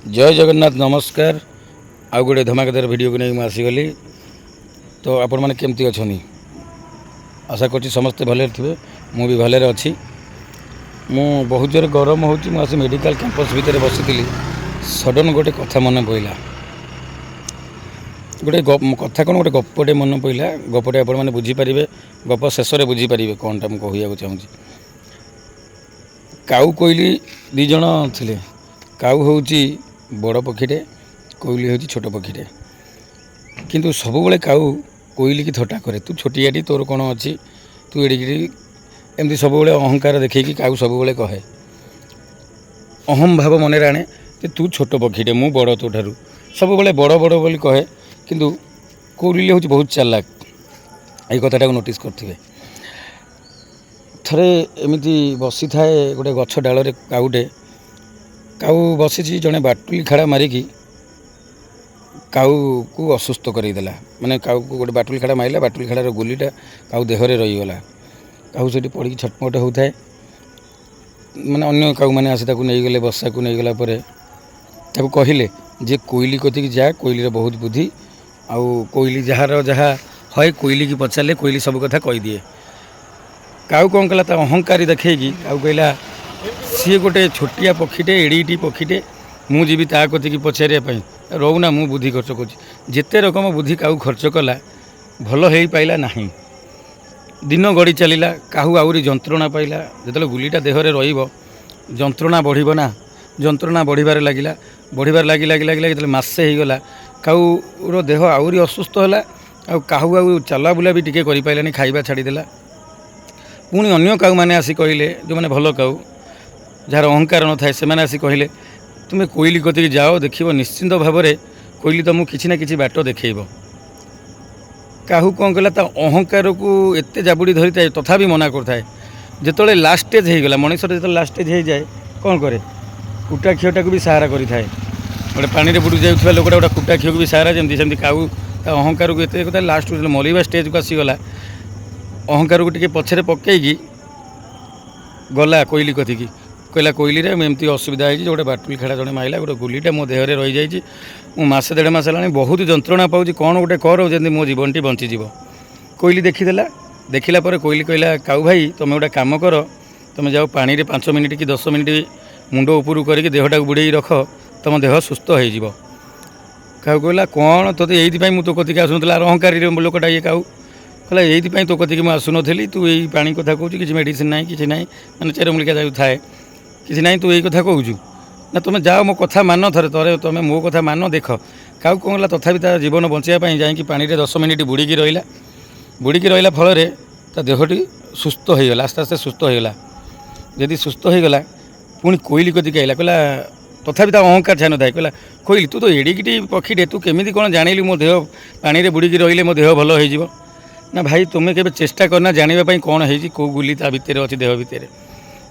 जय जगन्नाथ नमस्कार। आउ गोटे धमाकेदार वीडियो को नहीं आसीगली। तो आपण मैंने केमती अच्छा आशा कर समस्ते भले थे। मु भी भले अच्छी। मु बहुत जोर गरम हो मेडिकल कैंपस भितर बसी सडन गोटे कथा मन पड़ा। गोटे कथा कौन गोटे गपटे मन पड़ा। गपटे आपण मैंने बुझीपारे। गप शेष में बुझीपारे कौनटा मुझे कहूँ चाहूँगी। काऊ कोइली दी जण थिले। काऊ हूँ बड़ पक्षीटे, कोइली हूँ छोट पक्षीटे। किंतु सब बेले काऊ कोइली की थट्टा करे। तू छोटियाटी तोर कौन अच्छी, तू एडिकी एमती सब बेले अहंकार देखी काऊ सब बेले कहे। अहम भाव मन आने कि तू छोट पक्षीटे, मु बड़ तो ठारू। सब बेले बड़ बड़ बोली कहे। किंतु कोइली हूँ बहुत चालाक। ये कथाटा को नोटिस करथिबे। थरे एमती बसी थाए गोटे गछ डाल काऊटे। काऊ बसी जड़े बाटुली खाड़ा मारिकी काऊ को असुस्थ करदेला। माने काऊ को गोटे बाटुली खाड़ा मारिला। बाटुली खाड़ार गुलीटा काऊ देहरे रहीगला। काऊ से पड़ी छटपट होता है। माने अन्य काऊ मैंने आसी नहीं गले। बसा को नहीं गला कहले जे कोइली कतिक जा, कोइली बहुत बुद्धि। आउ कोइली जार जहाँ है कोइली की पचारे कोइली सब कथा कहीदिए। काऊ कौन कला अहंकारी देखी काऊ कहला सी गोटे छोटिया पक्षीटे, एड़ीटी पक्षीटे, मु जीवी ता कतिक पचारे रोना। मु बुद्धि खर्च करते रकम बुद्धि काऊ खर्च कला भल हो पाइला नहीं। दिन गड़ी चलला। काहू आउरी जंत्रणा पाइला। जो गुलीटा देहरे रंत्रणा बढ़ ना। जंत्रणा बढ़िबार लगिला। बढ़िबार लगी लगी लगी लगी मसे होगला। काऊर देह आउरी असुस्थ है। काहू आउ चला बुला भी टिके कर पाइलानी। खाइबा छाड़देला। पुणी अन्य काऊ मैंने आसी कहले, जो मैंने भल काऊ जार अहंकार न थाए, से मैंने आसी कहले तुम्हें कोइली कतिक जाओ, देख निश्चिंत भाव में कोइली तुमको किसी ना किसी बाट देखब। काहू कौन कला अहंकार को एत जाबुड़ी धरी थाए तथापि मना करए। जिते लास्ट स्टेज होगला मनुष्य जो लास्ट स्टेज हो जाए कौन करे, कुटा क्षीटा को भी सहारा करें। गोटे पानी में बुड़ी जाऊा लोकटा गोटे कुटा क्षी को भी सहारा जमी काऊ अहंकार को एत लास्ट मरिवा स्टेज को आसीगला। अहंकार को टे पछरे पकईकी गला कोइली कतिकी कहला कोइली रे एमती असुविधा है। गोटे बाटुली खाड़ा जड़े माइला, गोटे गुलीटा मो देहरे रही जाइए। मसे देढ़ मास है बहुत जंत्रणा पाऊँ। कौन गोटे कर जमी मो जीवन टी बंचीज। कोइली देखीदेला। देखला कोइली कहला काऊ भाई तुम गोटे कम कर, तुम जाओ पानी में 5 मिनिट कि 10 मिनिट मुंड उपरू करके देहटा बुड़े रख, तुम देह सुस्थ हो। काऊ कहला कौन तोते ये मुझ तो कतिक आसुला। अहंकारी लोकटा ये काऊ कहला ये तो कतिक मुझे आसुनी। तू यही पानी कथा कहूँ कि मेडिसिन ना कि ना मैंने चेरमूलिका जो थाए किसी ना, तू यही कथा कहूँ ना। तुम जाओ मो कथा मान थे तरे तुम मो कथा मान। देख काऊ कौन कला तथापि ता जीवन बचाई जाकि पानी में 10 मिनिट बुड़ीकी रहा। बुड़ीकी रहा फल देहटी सुस्थ होगला। आस्ते आस्ते सुस्थ होगला। जदि सुस्थ होगला पुणी कोइली कतिक आइला। कहला तथापि अहंकार छान थाए। कहला कोइली तू तो एडिकी पक्षीटे, तू केमी कौन जानिलु मो देह पानी में बुड़ीकी रही मो देह भल हो ना। भाई तुम्हें केबे चेष्टा करना जानापी कौन है कौ गुली ता भितर अच्छी देह भितर।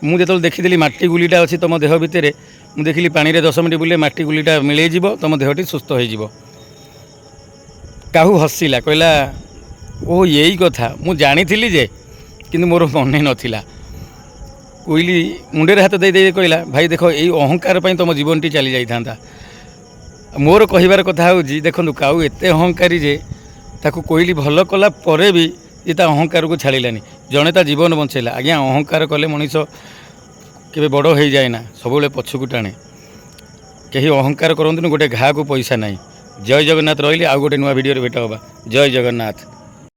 मुझे जो देखी माटी गुलीटा अच्छी तुम देह भितर, मुझे देखिली पानी में 10 मिनिट बुले माटी गुलीटा मिलैज तुम देहटी सुस्थ हो। काहू हसिला कहला ओ यही कथा मु जानी जे किंतु मोर मन नाला। कोइली मुंडे हाथ दे दे कहला भाई देख यही अहंकार तुम जीवन टी चली जाता। मोर कहबार कथा हूँ देखो काऊ एत अहंकारी जे ताकू कोइली भल कला परे भी ये अहंकार को छाड़लानी। जड़े ता जीवन बचेला। आज्ञा अहंकार कले मनीष के बड़ हो जाए ना, सब पछकू टाणे। कहीं अहंकार करते गोटे घा को पैसा ना। जय जगन्नाथ रही। आउ गोटे नुआ वीडियो भेट होगा। जय जगन्नाथ।